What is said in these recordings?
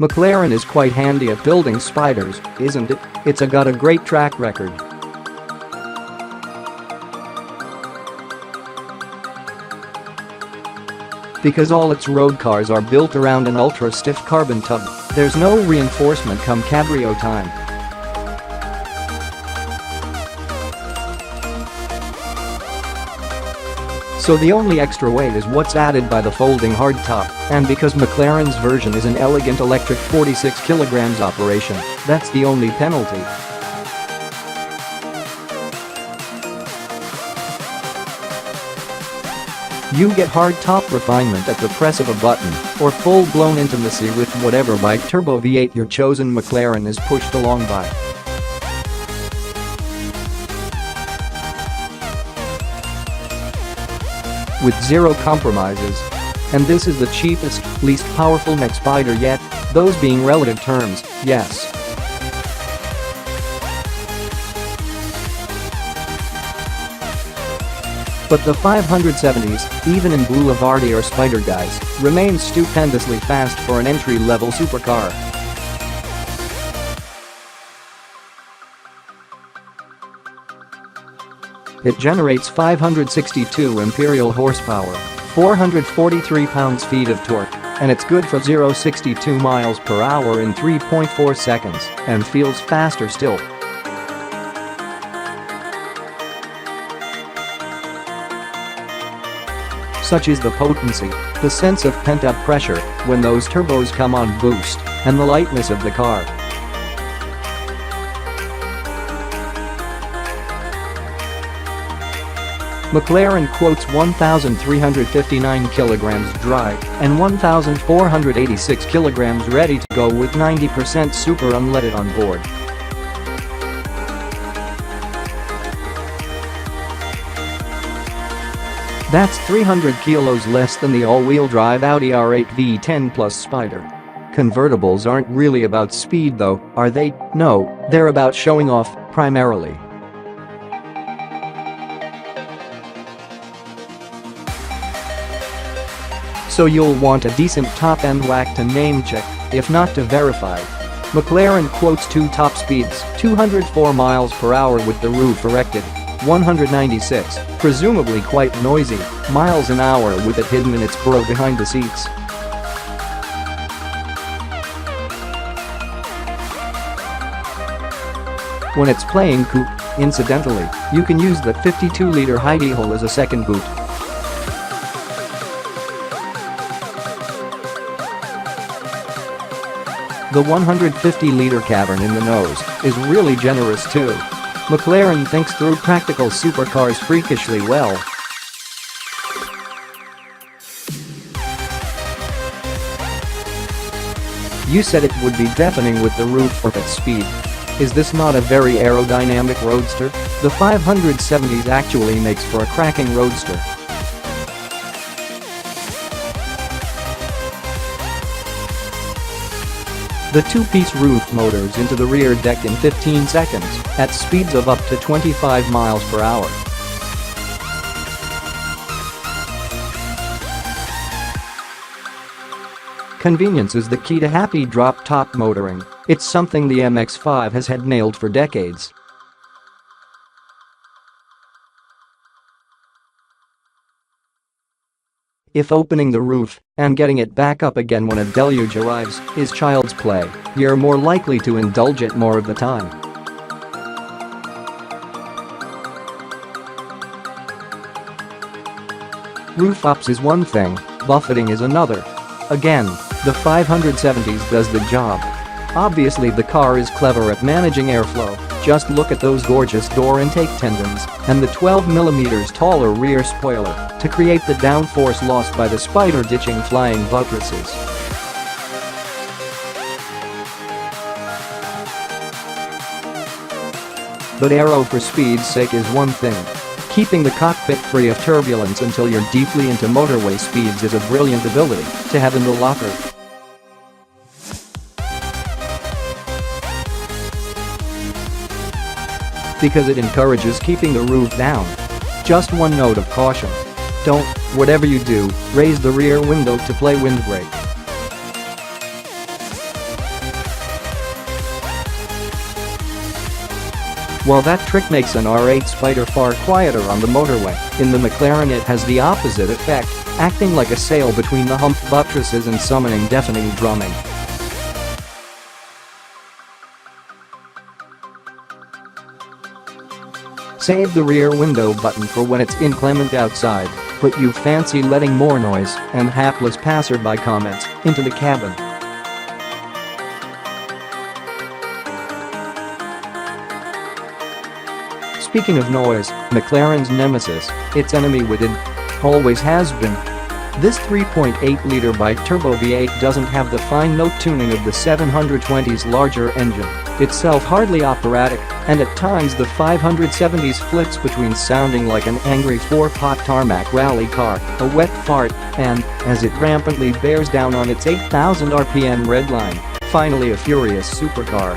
McLaren is quite handy at building spiders, isn't it? It's got a great track record. Because all its road cars are built around an ultra-stiff carbon tub, there's no reinforcement come cabrio time. So the only extra weight is what's added by the folding hardtop, and because McLaren's version is an elegant electric 46 kg operation, that's the only penalty. You get hardtop refinement at the press of a button, or full-blown intimacy with whatever bi-turbo V8 your chosen McLaren is pushed along by. With zero compromises. And this is the cheapest, least powerful neck spider yet, those being relative terms, yes. But the 570s, even in Boulevardy or Spider guys, remains stupendously fast for an entry-level supercar. It generates 562 imperial horsepower, 443 pounds-feet of torque, and it's good for 0-62 miles per hour in 3.4 seconds, and feels faster still. Such is the potency, the sense of pent-up pressure, when those turbos come on boost, and the lightness of the car. McLaren quotes 1,359 kilograms dry and 1,486 kilograms ready to go with 90% super unleaded on board. That's 300 kilos less than the all-wheel drive Audi R8 V10 Plus Spider. Convertibles aren't really about speed though, are they? No, they're about showing off, primarily. So you'll want a decent top-end whack to name-check, if not to verify. McLaren quotes two top speeds, 204 miles per hour with the roof erected, 196, presumably quite noisy, miles an hour with it hidden in its burrow behind the seats. When it's playing coupe, incidentally, you can use the 52-liter hidey hole as a second boot. The 150-liter cavern in the nose is really generous too. McLaren thinks through practical supercars freakishly well. You said it would be deafening with the roof or at speed. Is this not a very aerodynamic roadster? The 570s actually makes for a cracking roadster. The two-piece roof motors into the rear deck in 15 seconds, at speeds of up to 25 miles per hour. Convenience is the key to happy drop-top motoring. It's something the MX-5 has had nailed for decades. If opening the roof and getting it back up again when a deluge arrives is child's play, you're more likely to indulge it more of the time. Roof ups is one thing, buffeting is another. Again, the 570s does the job. Obviously the car is clever at managing airflow, just look at those gorgeous door intake tendons and the 12mm taller rear spoiler to create the downforce lost by the spider ditching flying buttresses. But aero for speed's sake is one thing. Keeping the cockpit free of turbulence until you're deeply into motorway speeds is a brilliant ability to have in the locker. Because it encourages keeping the roof down. Just one note of caution. Don't, whatever you do, raise the rear window to play windbreak. While that trick makes an R8 Spider far quieter on the motorway, in the McLaren it has the opposite effect, acting like a sail between the humped buttresses and summoning deafening drumming. Save the rear window button for when it's inclement outside, but you fancy letting more noise and hapless passerby comments into the cabin. Speaking of noise, McLaren's nemesis, its enemy within, always has been. This 3.8-liter bi-turbo V8 doesn't have the fine note tuning of the 720's larger engine, itself hardly operatic, and at times the 570s flips between sounding like an angry four-pot tarmac rally car, a wet fart, and, as it rampantly bears down on its 8,000 RPM redline, finally a furious supercar.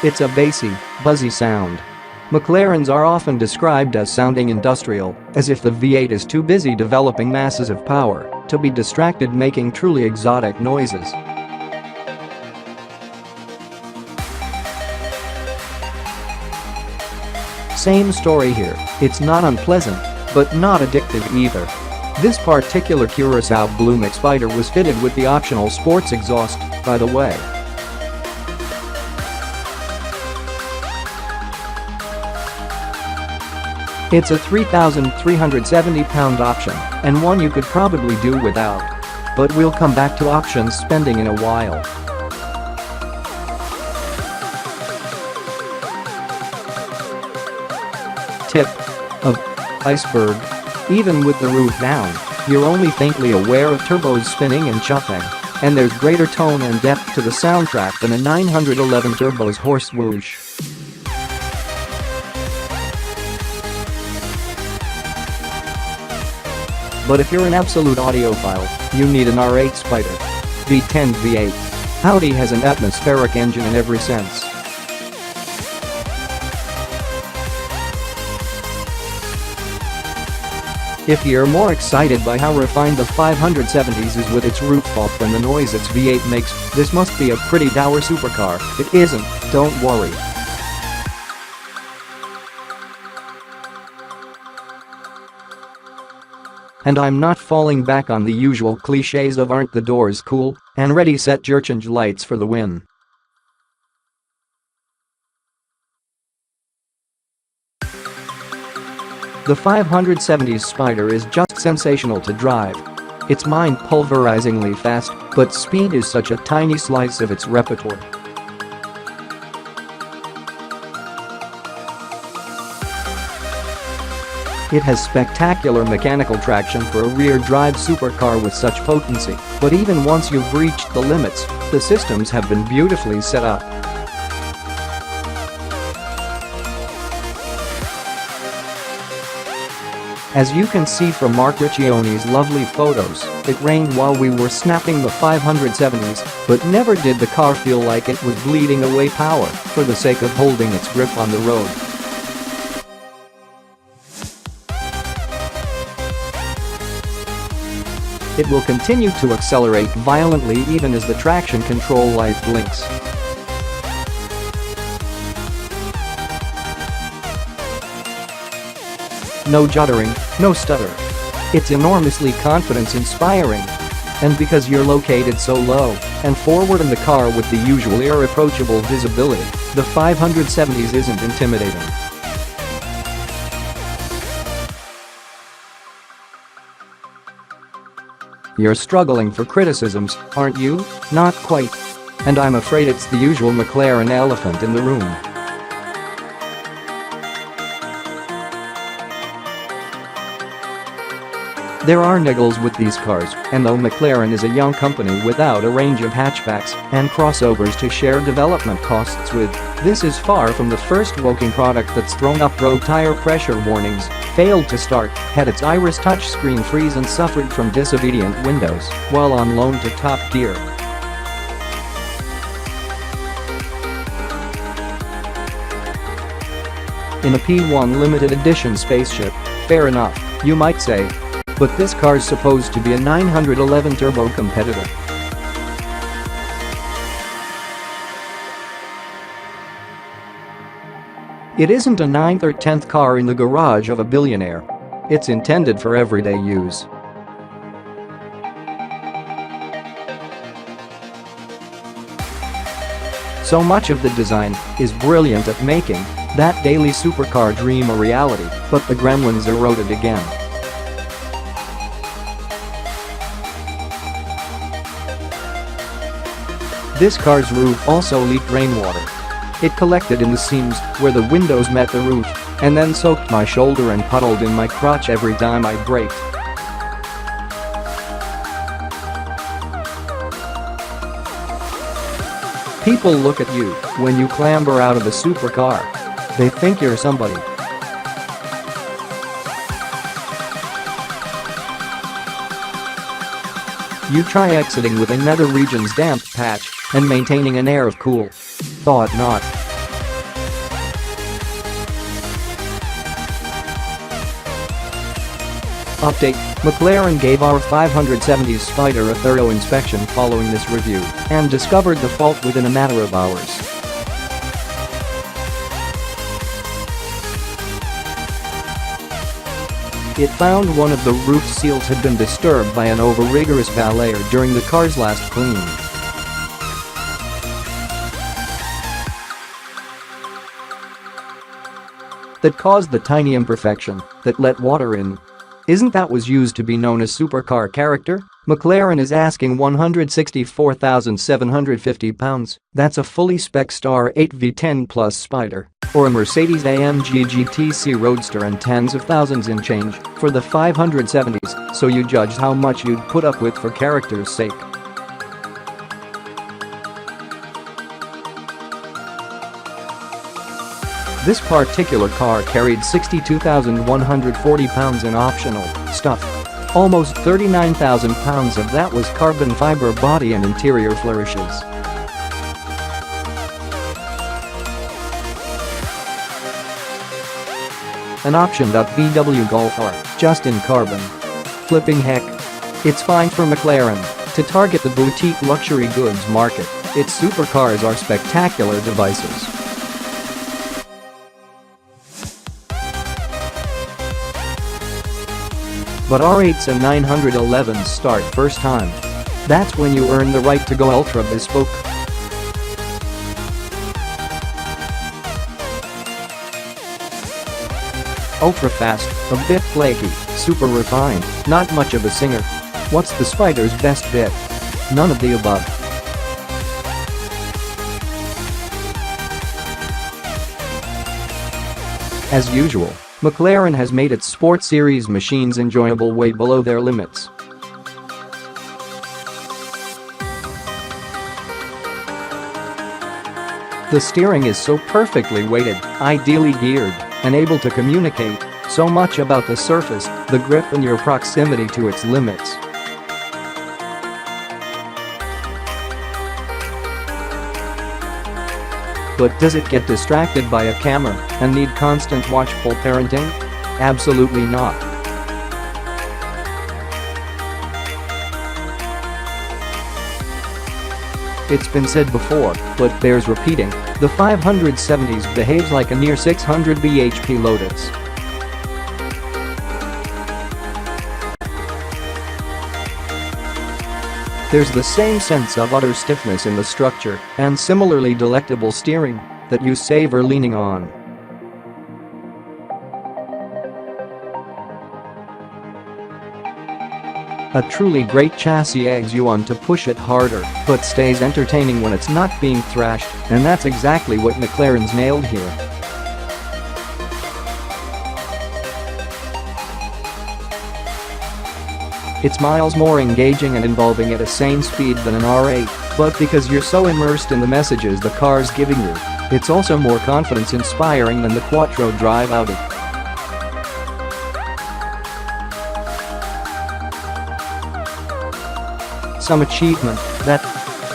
It's a bassy, buzzy sound. McLarens are often described as sounding industrial, as if the V8 is too busy developing masses of power to be distracted making truly exotic noises. Same story here, it's not unpleasant, but not addictive either. This particular Curaçao Blue McSpider was fitted with the optional sports exhaust, by the way. It's a 3,370-pound option, and one you could probably do without. But we'll come back to options spending in a while. Tip of iceberg. Even with the roof down, you're only faintly aware of turbos spinning and chuffing, and there's greater tone and depth to the soundtrack than a 911 turbo's horse whoosh. But if you're an absolute audiophile, you need an R8 Spider. V10 V8. Audi has an atmospheric engine in every sense. If you're more excited by how refined the 570s is with its roof fault than the noise its V8 makes, this must be a pretty dour supercar. It isn't, don't worry. And I'm not falling back on the usual cliches of aren't the doors cool and ready set Jerchange lights for the win. The 570's Spider is just sensational to drive. It's mind-pulverizingly fast, but speed is such a tiny slice of its repertoire. It has spectacular mechanical traction for a rear-drive supercar with such potency, but even once you've reached the limits, the systems have been beautifully set up. As you can see from Mark Riccioni's lovely photos, it rained while we were snapping the 570s, but never did the car feel like it was bleeding away power for the sake of holding its grip on the road. It will continue to accelerate violently even as the traction control light blinks. No juddering, no stutter. It's enormously confidence-inspiring. And because you're located so low and forward in the car with the usual irreproachable visibility, the 570s isn't intimidating. You're struggling for criticisms, aren't you? Not quite. And I'm afraid it's the usual McLaren elephant in the room. There are niggles with these cars, and though McLaren is a young company without a range of hatchbacks and crossovers to share development costs with, this is far from the first Woking product that's thrown up road tire pressure warnings, failed to start, had its iris touchscreen freeze and suffered from disobedient windows while on loan to Top Gear. In a P1 limited edition spaceship, fair enough, you might say. But this car's supposed to be a 911 turbo competitor. It isn't a 9th or 10th car in the garage of a billionaire. It's intended for everyday use. So much of the design is brilliant at making that daily supercar dream a reality, but the gremlins eroded again. This car's roof also leaked rainwater. It collected in the seams where the windows met the roof and then soaked my shoulder and puddled in my crotch every time I braked. People look at you when you clamber out of a supercar. They think you're somebody. You try exiting with another region's damp patch and maintaining an air of cool. Thought not. Update: McLaren gave our 570S Spider a thorough inspection following this review and discovered the fault within a matter of hours. It found one of the roof seals had been disturbed by an over-rigorous valeter during the car's last clean. That caused the tiny imperfection that let water in. Isn't that was used to be known as supercar character? McLaren is asking £164,750. That's a fully spec Star 8 V10 Plus Spider or a Mercedes-AMG GTC Roadster and tens of thousands in change for the 570s, so you judged how much you'd put up with for character's sake. This particular car carried 62,140 pounds in optional stuff. Almost 39,000 pounds of that was carbon fiber body and interior flourishes. An optioned-up VW Golf R, just in carbon. Flipping heck. It's fine for McLaren to target the boutique luxury goods market. Its supercars are spectacular devices. But R8s and 911s start first time. That's when you earn the right to go ultra bespoke. Ultra fast, a bit flaky, super refined, not much of a singer. What's the Spider's best bit? None of the above. As usual, McLaren has made its Sport Series machines enjoyable way below their limits. The steering is so perfectly weighted, ideally geared, and able to communicate so much about the surface, the grip and your proximity to its limits. But does it get distracted by a camera and need constant watchful parenting? Absolutely not. It's been said before, but bears repeating, the 570s behaves like a near 600 bhp Lotus. There's the same sense of utter stiffness in the structure and similarly delectable steering that you savor leaning on. A truly great chassis eggs you on to push it harder, but stays entertaining when it's not being thrashed, and that's exactly what McLaren's nailed here. It's miles more engaging and involving at a sane speed than an R8, but because you're so immersed in the messages the car's giving you, it's also more confidence-inspiring than the Quattro drive Audi. Some achievement that,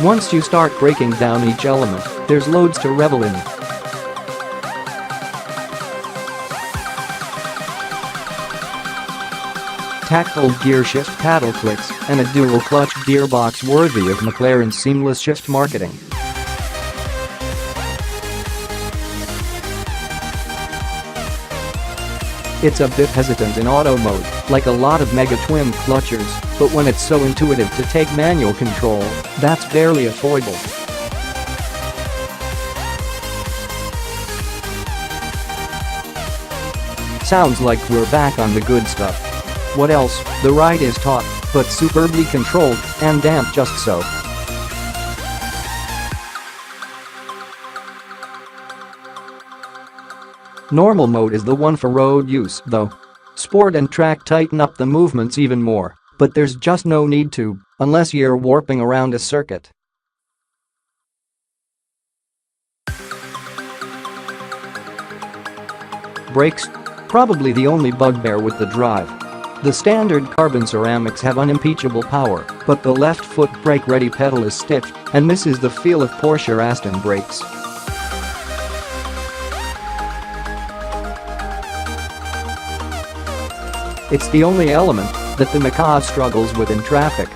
once you start breaking down each element, there's loads to revel in. Tactile gear shift paddle clicks and a dual clutch gearbox worthy of McLaren's seamless shift marketing. It's a bit hesitant in auto mode, like a lot of Mega Twin clutchers, but when it's so intuitive to take manual control, that's barely a foible. Sounds like we're back on the good stuff. What else? The ride is taut, but superbly controlled, and damped just so. Normal mode is the one for road use, though. Sport and track tighten up the movements even more, but there's just no need to, unless you're warping around a circuit. Brakes? Probably the only bugbear with the drive. The standard carbon ceramics have unimpeachable power, but the left foot brake-ready pedal is stiff and misses the feel of Porsche Aston brakes. It's the only element that the Macaw struggles with in traffic.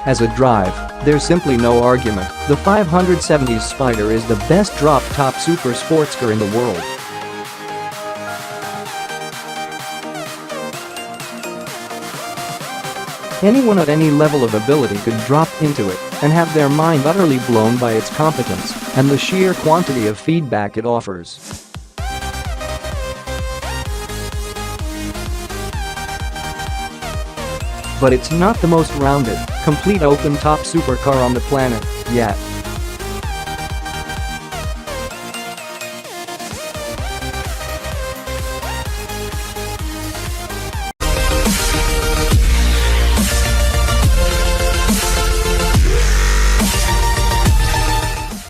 As a drive, there's simply no argument. The 570S Spider is the best drop-top super sports car in the world. Anyone at any level of ability could drop into it and have their mind utterly blown by its competence and the sheer quantity of feedback it offers. But it's not the most rounded, complete open-top supercar on the planet, yet.